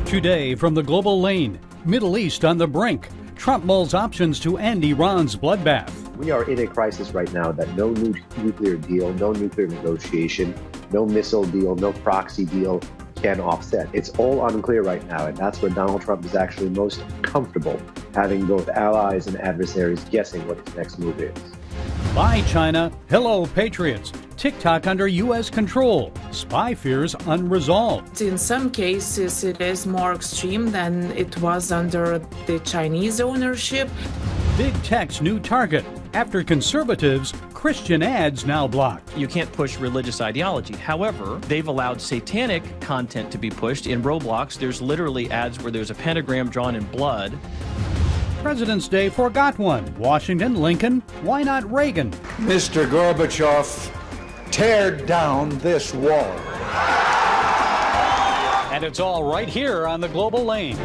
Today from the global lane, Middle East on the brink. Trump mulls options to end Iran's bloodbath. We are in a crisis right now that no new nuclear deal, no nuclear negotiation, no missile deal, no proxy deal can offset. It's all unclear right now, and that's where Donald Trump is actually most comfortable, having both allies and adversaries guessing what his next move is. Bye, China. Hello, patriots. TikTok under U.S. control. Spy fears unresolved. In some cases, it is more extreme than it was under the Chinese ownership. Big Tech's new target. After conservatives, Christian ads now blocked. You can't push religious ideology. However, they've allowed satanic content to be pushed. In Roblox, there's literally ads where there's a pentagram drawn in blood. President's Day forgot one. Washington, Lincoln, why not Reagan? Mr. Gorbachev, tear down this wall. And it's all right here on the global lane.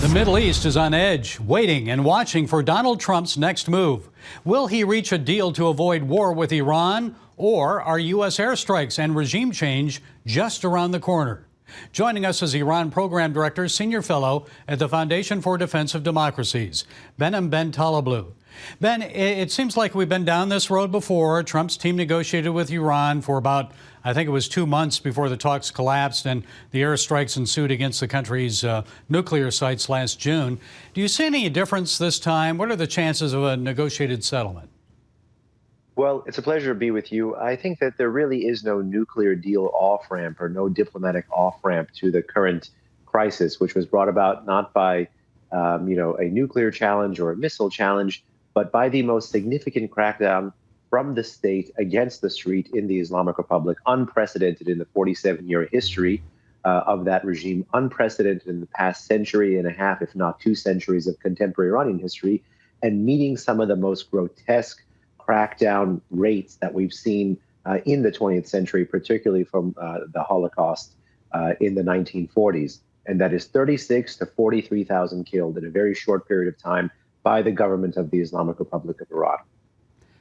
The Middle East is on edge, waiting and watching for Donald Trump's next move. Will he reach a deal to avoid war with Iran, or are U.S. airstrikes and regime change just around the corner? Joining us is Iran Program Director, Senior Fellow at the Foundation for Defense of Democracies, Behnam Ben Taleblu. Ben, it seems like we've been down this road before. Trump's team negotiated with Iran for about, I think it was 2 months before the talks collapsed and the airstrikes ensued against the country's nuclear sites last June. Do you see any difference this time? What are the chances of a negotiated settlement? Well, it's a pleasure to be with you. I think that there really is no nuclear deal off-ramp or no diplomatic off-ramp to the current crisis, which was brought about not by, a nuclear challenge or a missile challenge, but by the most significant crackdown from the state against the street in the Islamic Republic, unprecedented in the 47-year history of that regime, unprecedented in the past century and a half, if not 2 centuries of contemporary Iranian history, and meeting some of the most grotesque crackdown rates that we've seen in the 20th century, particularly from the Holocaust in the 1940s. And that is 36 to 43,000 killed in a very short period of time by the government of the Islamic Republic of Iran.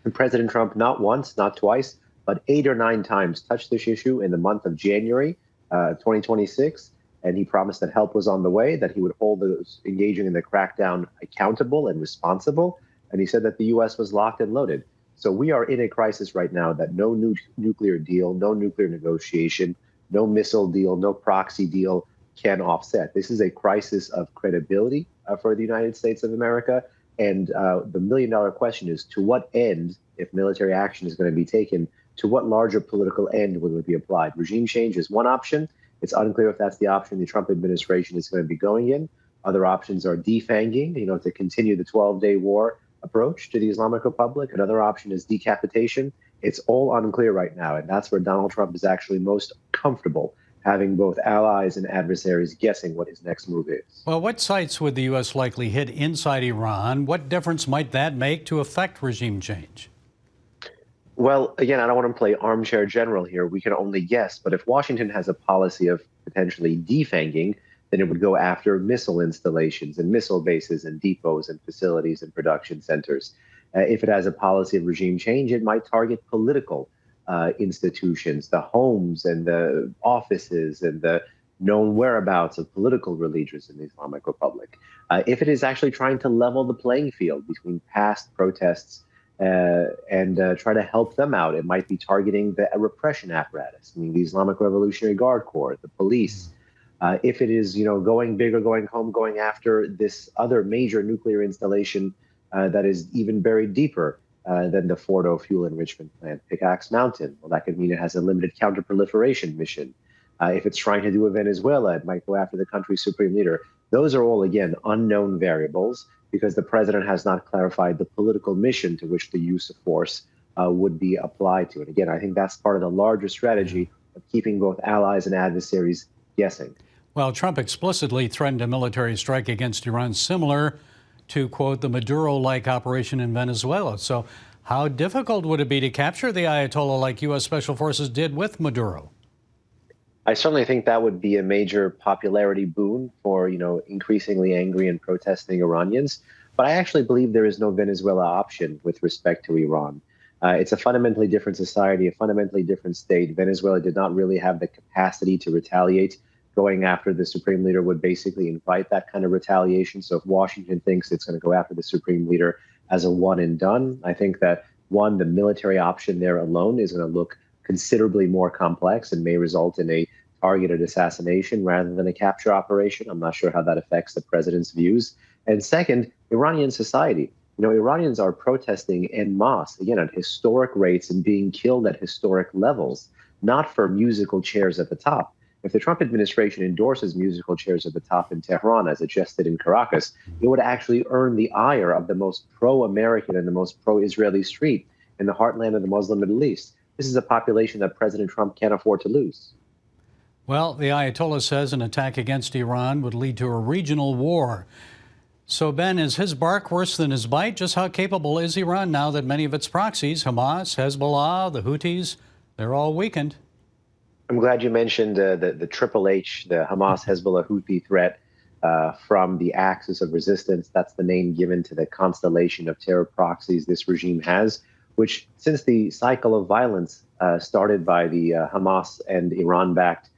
And President Trump, not once, not twice, but 8 or 9 times touched this issue in the month of January 2026. And he promised that help was on the way, that he would hold those engaging in the crackdown accountable and responsible. And he said that the U.S. was locked and loaded. So we are in a crisis right now that no new nuclear deal, no nuclear negotiation, no missile deal, no proxy deal can offset. This is a crisis of credibility for the United States of America. And the million-dollar question is, to what end, if military action is going to be taken, to what larger political end will it be applied? Regime change is one option. It's unclear if that's the option the Trump administration is going to be going in. Other options are defanging, to continue the 12-day war approach to the Islamic Republic. Another option is decapitation. It's all unclear right now, and that's where Donald Trump is actually most comfortable, having both allies and adversaries guessing what his next move is. Well, what sites would the U.S. likely hit inside Iran? What difference might that make to affect regime change? Well, again, I don't want to play armchair general here. We can only guess. But if Washington has a policy of potentially defanging, then it would go after missile installations and missile bases and depots and facilities and production centers. If it has a policy of regime change, it might target political institutions, the homes and the offices and the known whereabouts of political leaders in the Islamic Republic. If it is actually trying to level the playing field between past protests and try to help them out, it might be targeting the repression apparatus, the Islamic Revolutionary Guard Corps, the police. If it is, going big or going home, going after this other major nuclear installation that is even buried deeper than the Fordo fuel enrichment plant, Pickaxe Mountain, well, that could mean it has a limited counterproliferation mission. If it's trying to do a Venezuela, it might go after the country's supreme leader. Those are all, again, unknown variables because the president has not clarified the political mission to which the use of force would be applied to. And again, I think that's part of the larger strategy of keeping both allies and adversaries guessing. Well, Trump explicitly threatened a military strike against Iran similar to, quote, the Maduro-like operation in Venezuela. So how difficult would it be to capture the Ayatollah like U.S. Special Forces did with Maduro? I certainly think that would be a major popularity boon for, increasingly angry and protesting Iranians. But I actually believe there is no Venezuela option with respect to Iran. It's a fundamentally different society, a fundamentally different state. Venezuela did not really have the capacity to retaliate going after the Supreme Leader would basically invite that kind of retaliation. So if Washington thinks it's going to go after the Supreme Leader as a one and done, I think that, one, the military option there alone is going to look considerably more complex and may result in a targeted assassination rather than a capture operation. I'm not sure how that affects the president's views. And second, Iranian society. Iranians are protesting en masse, again, at historic rates and being killed at historic levels, not for musical chairs at the top. If the Trump administration endorses musical chairs at the top in Tehran, as it just did in Caracas, it would actually earn the ire of the most pro-American and the most pro-Israeli street in the heartland of the Muslim Middle East. This is a population that President Trump can't afford to lose. Well, the Ayatollah says an attack against Iran would lead to a regional war. So, Ben, is his bark worse than his bite? Just how capable is Iran now that many of its proxies, Hamas, Hezbollah, the Houthis, they're all weakened? I'm glad you mentioned the Triple H, the Hamas, Hezbollah, Houthi threat from the axis of resistance. That's the name given to the constellation of terror proxies this regime has, which since the cycle of violence started by the Hamas and Iran-backed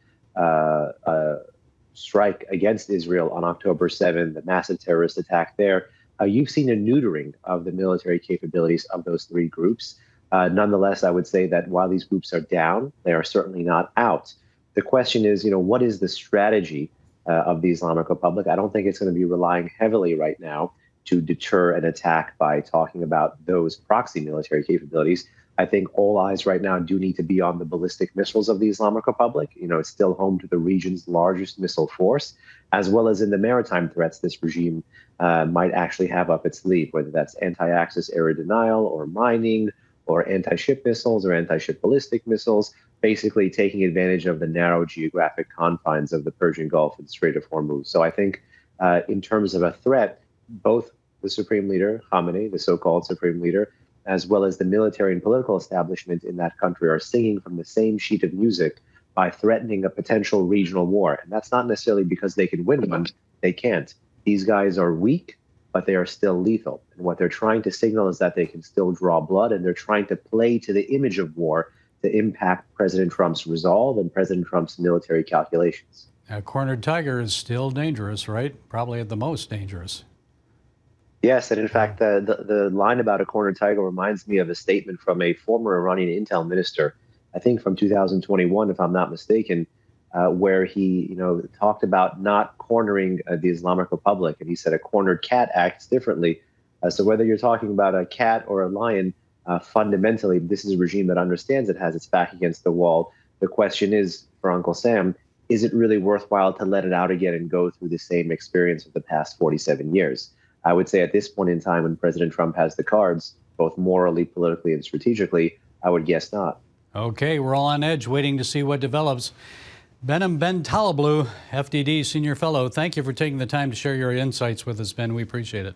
strike against Israel on October 7th, the massive terrorist attack there, you've seen a neutering of the military capabilities of those three groups. Nonetheless, I would say that while these groups are down, they are certainly not out. The question is, what is the strategy of the Islamic Republic? I don't think it's going to be relying heavily right now to deter an attack by talking about those proxy military capabilities. I think all eyes right now do need to be on the ballistic missiles of the Islamic Republic. It's still home to the region's largest missile force, as well as in the maritime threats this regime might actually have up its sleeve, whether that's anti-access area denial or mining or anti-ship missiles or anti-ship ballistic missiles, basically taking advantage of the narrow geographic confines of the Persian Gulf and Strait of Hormuz. So I think in terms of a threat, both the Supreme Leader, Khamenei, the so-called Supreme Leader, as well as the military and political establishment in that country are singing from the same sheet of music by threatening a potential regional war. And that's not necessarily because they can win one. They can't. These guys are weak, but they are still lethal. And what they're trying to signal is that they can still draw blood, and they're trying to play to the image of war to impact President Trump's resolve and President Trump's military calculations. A cornered tiger is still dangerous, right? Probably at the most dangerous. Yes, and in fact, the line about a cornered tiger reminds me of a statement from a former Iranian intel minister, I think from 2021, if I'm not mistaken, where he, talked about not cornering the Islamic Republic, and he said a cornered cat acts differently. So whether you're talking about a cat or a lion, fundamentally, this is a regime that understands it has its back against the wall. The question is, for Uncle Sam, is it really worthwhile to let it out again and go through the same experience of the past 47 years? I would say at this point in time, when President Trump has the cards, both morally, politically, and strategically, I would guess not. Okay, we're all on edge waiting to see what develops. Behnam Ben Taleblu, FDD Senior Fellow, thank you for taking the time to share your insights with us, Ben. We appreciate it.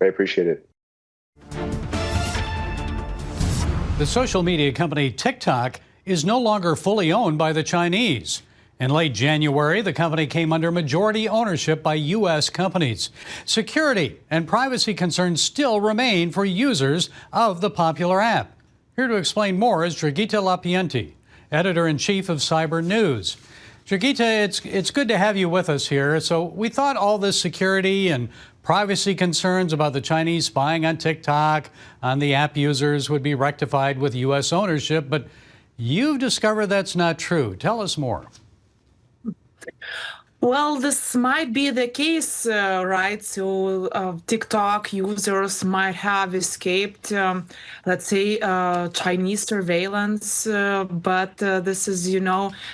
I appreciate it. The social media company TikTok is no longer fully owned by the Chinese. In late January, the company came under majority ownership by U.S. companies. Security and privacy concerns still remain for users of the popular app. Here to explain more is Dragita Lapienti, editor-in-chief of CBN News. Dragita, it's good to have you with us here. So we thought all this security and privacy concerns about the Chinese spying on TikTok, on the app users, would be rectified with U.S. ownership, but you've discovered that's not true. Tell us more. Well, this might be the case, right? So TikTok users might have escaped, let's say, Chinese surveillance. But this is,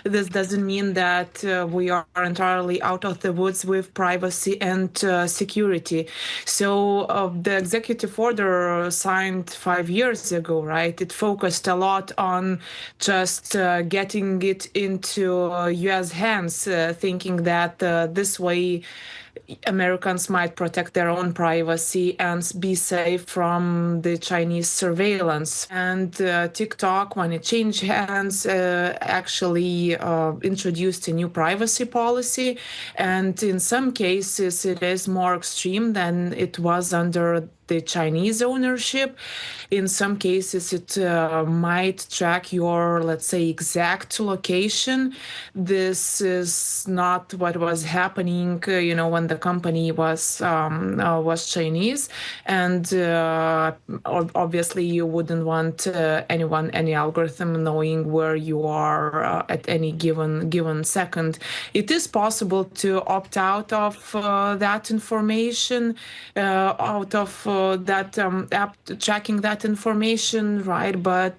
this doesn't mean that we are entirely out of the woods with privacy and security. So the executive order signed 5 years ago, right? It focused a lot on just getting it into U.S. hands, thinking that this way Americans might protect their own privacy and be safe from the Chinese surveillance. And TikTok, when it changed hands, actually introduced a new privacy policy. And in some cases, it is more extreme than it was under the Chinese ownership. In some cases, it might track your, let's say, exact location. This is not what was happening, when the company was Chinese, and obviously you wouldn't want any algorithm knowing where you are at any given second. It is possible to opt out of that information, out of that app tracking that information, right? But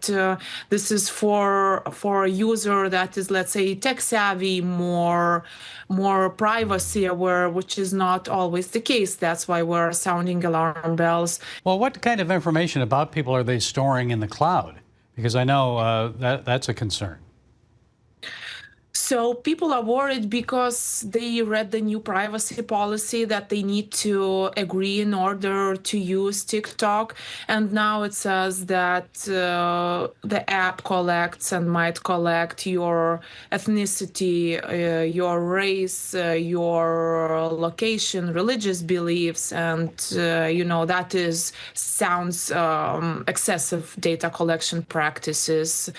this is for a user that is, let's say, tech savvy, more privacy aware, which is not always the case. That's why we're sounding alarm bells. Well, what kind of information about people are they storing in the cloud? Because I know that's a concern. So people are worried because they read the new privacy policy that they need to agree in order to use TikTok. And now it says that the app collects and might collect your ethnicity, your race, your location, religious beliefs. And, that sounds excessive data collection practices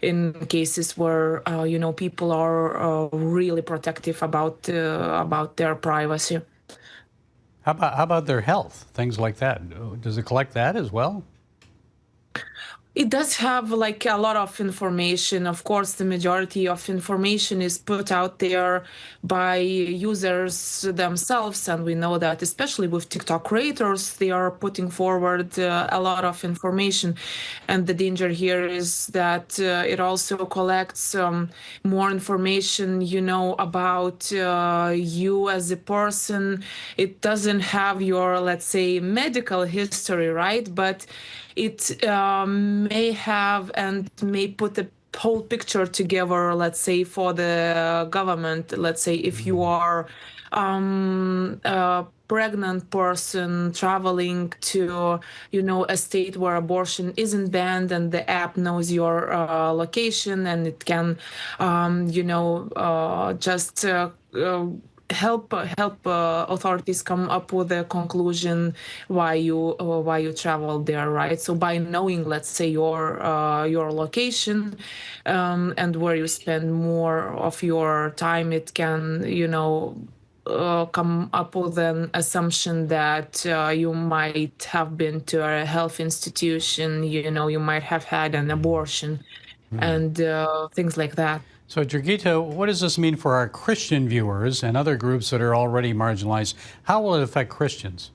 in cases where, people are really protective about their privacy. How about their health? Things like that. Does it collect that as well? It does have like a lot of information. Of course, the majority of information is put out there by users themselves. And we know that especially with TikTok creators, they are putting forward a lot of information. And the danger here is that it also collects more information, about you as a person. It doesn't have your, let's say, medical history, right? But it may have and may put a whole picture together, let's say, for the government. Let's say if you are a pregnant person traveling to, a state where abortion isn't banned, and the app knows your location, and it can, just help authorities come up with a conclusion why you traveled there, right? So by knowing, let's say, your location and where you spend more of your time, it can come up with an assumption that you might have been to a health institution, you might have had an abortion, and things like that. So, Dragita, what does this mean for our Christian viewers and other groups that are already marginalized? How will it affect Christians?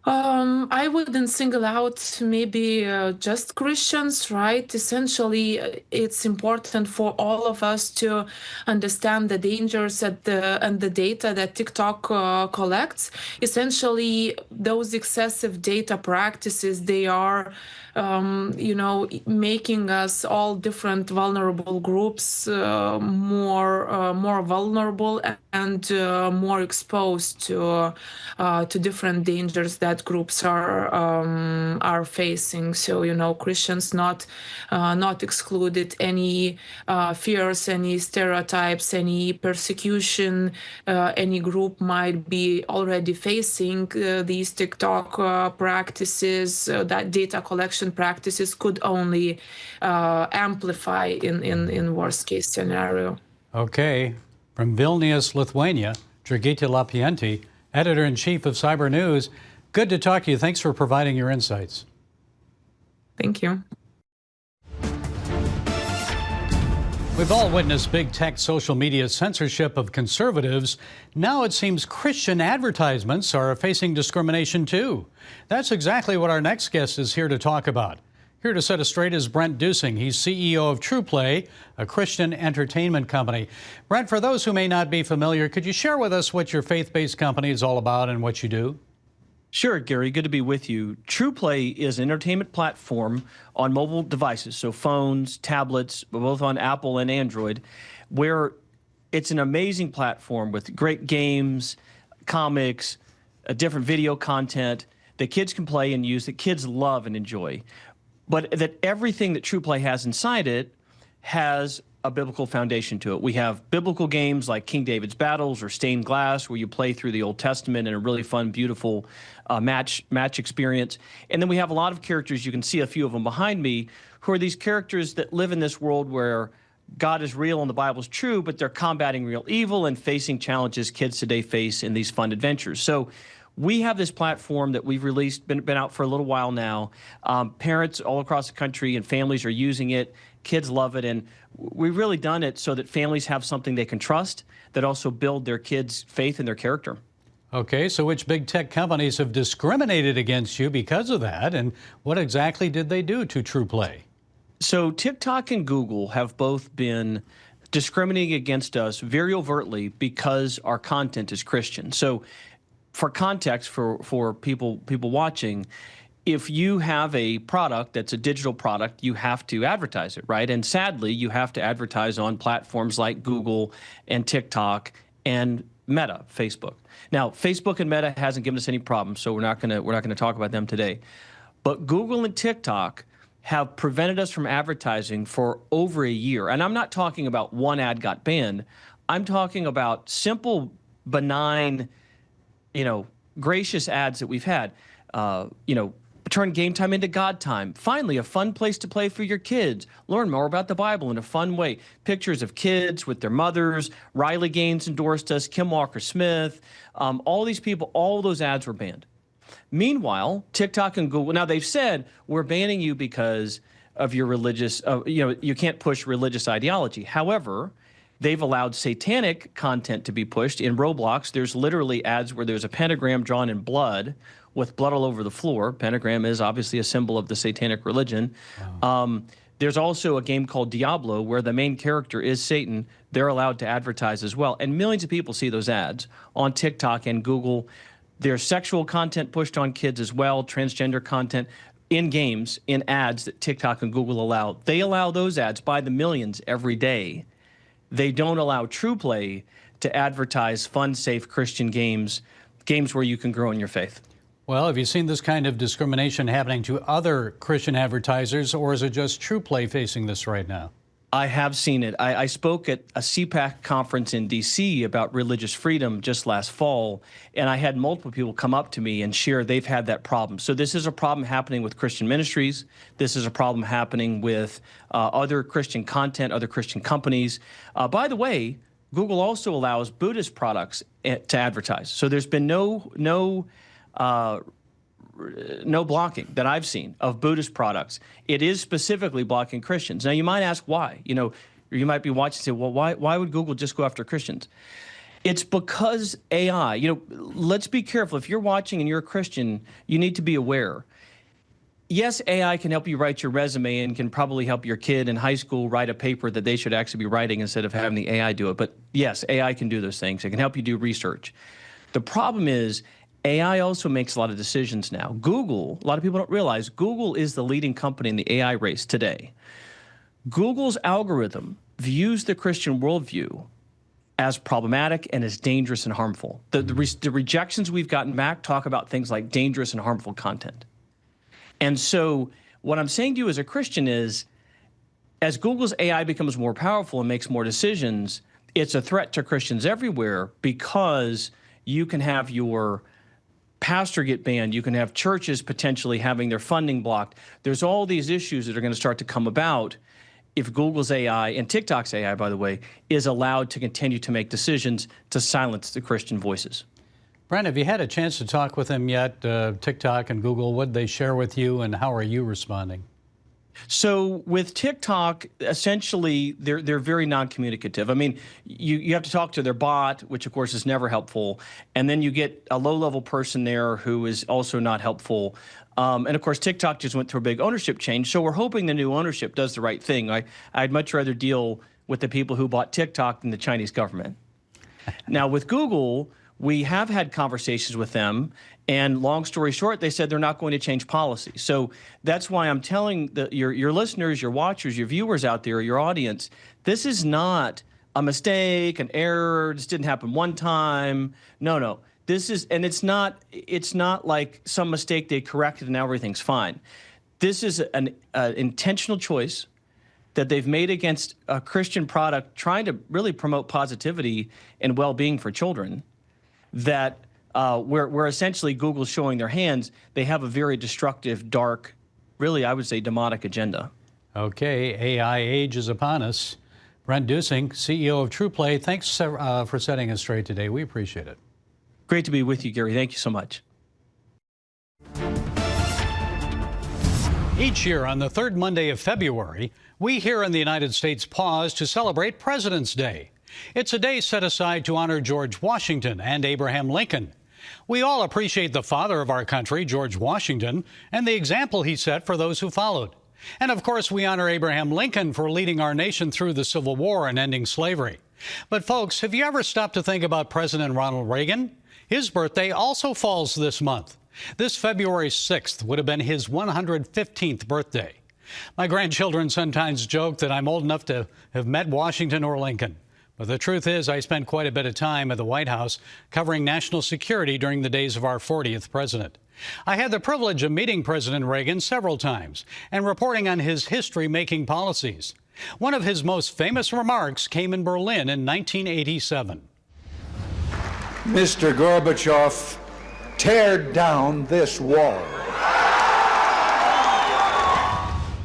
I wouldn't single out maybe just Christians, right? Essentially, it's important for all of us to understand the dangers and the data that TikTok collects. Essentially, those excessive data practices, they are making us all different vulnerable groups more vulnerable and more exposed to different dangers that groups are facing. So Christians not excluded, any fears, any stereotypes, any persecution any group might be already facing. These TikTok practices, that data collection practices could only amplify in worst case scenario. Okay. From Vilnius, Lithuania, Dragita Lapienti, editor-in-chief of Cyber News. Good to talk to you. Thanks for providing your insights. Thank you. We've all witnessed big tech social media censorship of conservatives. Now it seems Christian advertisements are facing discrimination too. That's exactly what our next guest is here to talk about. Here to set us straight is Brent Dusing. He's CEO of TruePlay, a Christian entertainment company. Brent, for those who may not be familiar, could you share with us what your faith-based company is all about and what you do? Sure, Gary. Good to be with you. TruePlay is an entertainment platform on mobile devices, so phones, tablets, both on Apple and Android, where it's an amazing platform with great games, comics, different video content that kids can play and use, that kids love and enjoy. But that everything that TruePlay has inside it has a biblical foundation to it. We have biblical games like King David's Battles or Stained Glass, where you play through the Old Testament in a really fun, beautiful match experience. And then we have a lot of characters, you can see a few of them behind me, who are these characters that live in this world where God is real and the Bible is true, but they're combating real evil and facing challenges kids today face in these fun adventures. So we have this platform that we've released, been out for a little while now. Parents all across the country and families are using it. Kids love it. And we've really done it so that families have something they can trust that also build their kids' faith and their character. Okay, so which big tech companies have discriminated against you because of that? And what exactly did they do to TruePlay? So TikTok and Google have both been discriminating against us very overtly because our content is Christian. So for context, for people watching, if you have a product that's a digital product, you have to advertise it, right? And sadly, you have to advertise on platforms like Google and TikTok and Meta, Facebook. Now, Facebook and Meta hasn't given us any problems, so we're not gonna talk about them today. But Google and TikTok have prevented us from advertising for over a year. And I'm not talking about one ad got banned. I'm talking about simple, benign, gracious ads that we've had. Turn game time into God time. Finally, a fun place to play for your kids. Learn more about the Bible in a fun way. Pictures of kids with their mothers. Riley Gaines endorsed us. Kim Walker-Smith. All these people, all those ads were banned. Meanwhile, TikTok and Google, now they've said, we're banning you because of your religious, you can't push religious ideology. However, they've allowed satanic content to be pushed. In Roblox, there's literally ads where there's a pentagram drawn in blood with blood all over the floor. Pentagram is obviously a symbol of the satanic religion. Wow. There's also a game called Diablo where the main character is Satan. They're allowed to advertise as well. And millions of people see those ads on TikTok and Google. There's sexual content pushed on kids as well, transgender content in games, in ads that TikTok and Google allow. They allow those ads by the millions every day. They don't allow TruePlay to advertise fun, safe Christian games where you can grow in your faith. Well, have you seen this kind of discrimination happening to other Christian advertisers, or is it just TruePlay facing this right now? I have seen it. I spoke at a CPAC conference in D.C. about religious freedom just last fall, and I had multiple people come up to me and share they've had that problem. So this is a problem happening with Christian ministries. This is a problem happening with other Christian content, other Christian companies. By the way, Google also allows Buddhist products to advertise. So there's been no blocking that I've seen of Buddhist products. It is specifically blocking Christians. Now, you might ask why. You might be watching and say, well, why would Google just go after Christians? It's because AI, let's be careful. If you're watching and you're a Christian, you need to be aware. Yes, AI can help you write your resume and can probably help your kid in high school write a paper that they should actually be writing instead of having the AI do it. But yes, AI can do those things. It can help you do research. The problem is AI also makes a lot of decisions now. Google, a lot of people don't realize, Google is the leading company in the AI race today. Google's algorithm views the Christian worldview as problematic and as dangerous and harmful. The rejections we've gotten back talk about things like dangerous and harmful content. And so what I'm saying to you as a Christian is, as Google's AI becomes more powerful and makes more decisions, it's a threat to Christians everywhere because you can have your pastor get banned. You can have churches potentially having their funding blocked. There's all these issues that are going to start to come about if Google's AI, and TikTok's AI, by the way, is allowed to continue to make decisions to silence the Christian voices. Brent, have you had a chance to talk with them yet, TikTok and Google? What did they share with you, and how are you responding? So with TikTok, essentially, they're very non-communicative. I mean, you have to talk to their bot, which of course is never helpful, and then you get a low-level person there who is also not helpful. And of course, TikTok just went through a big ownership change, so we're hoping the new ownership does the right thing. I'd much rather deal with the people who bought TikTok than the Chinese government. Now, with Google, we have had conversations with them, and long story short, they said they're not going to change policy. So that's why I'm telling your listeners, your watchers, your viewers out there, your audience, this is not a mistake, an error. This didn't happen one time. No. This is, and it's not like some mistake they corrected and now everything's fine. This is an intentional choice that they've made against a Christian product trying to really promote positivity and well-being for children, that where essentially Google's showing their hands, they have a very destructive, dark, really, I would say, demonic agenda. Okay, AI age is upon us. Brent Dusing, CEO of TruePlay, thanks for setting us straight today. We appreciate it. Great to be with you, Gary. Thank you so much. Each year on the third Monday of February, we here in the United States pause to celebrate President's Day. It's a day set aside to honor George Washington and Abraham Lincoln. We all appreciate the father of our country, George Washington, and the example he set for those who followed. And of course, we honor Abraham Lincoln for leading our nation through the Civil War and ending slavery. But folks, have you ever stopped to think about President Ronald Reagan? His birthday also falls this month. This February 6th would have been his 115th birthday. My grandchildren sometimes joke that I'm old enough to have met Washington or Lincoln. But the truth is, I spent quite a bit of time at the White House covering national security during the days of our 40th president. I had the privilege of meeting President Reagan several times and reporting on his history-making policies. One of his most famous remarks came in Berlin in 1987. Mr. Gorbachev, tear down this wall.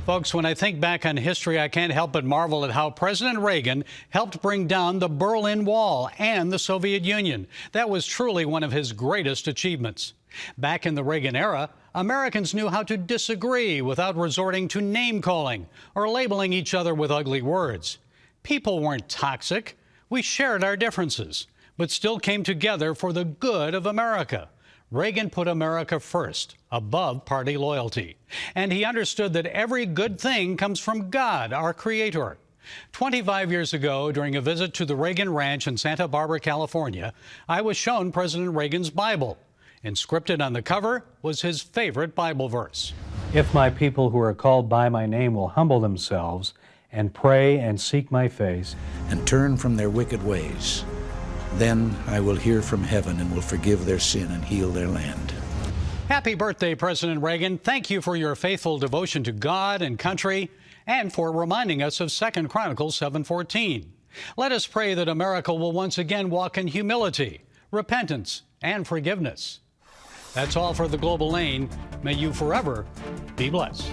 Folks, when I think back on history, I can't help but marvel at how President Reagan helped bring down the Berlin Wall and the Soviet Union. That was truly one of his greatest achievements. Back in the Reagan era, Americans knew how to disagree without resorting to name-calling or labeling each other with ugly words. People weren't toxic. We shared our differences, but still came together for the good of America. Reagan put America first, above party loyalty. And he understood that every good thing comes from God, our Creator. 25 years ago, during a visit to the Reagan Ranch in Santa Barbara, California, I was shown President Reagan's Bible. Inscripted on the cover was his favorite Bible verse. If my people who are called by my name will humble themselves and pray and seek my face and turn from their wicked ways, then I will hear from heaven and will forgive their sin and heal their land. Happy birthday, President Reagan. Thank you for your faithful devotion to God and country and for reminding us of 2 Chronicles 7:14. Let us pray that America will once again walk in humility, repentance, and forgiveness. That's all for the Global Lane. May you forever be blessed.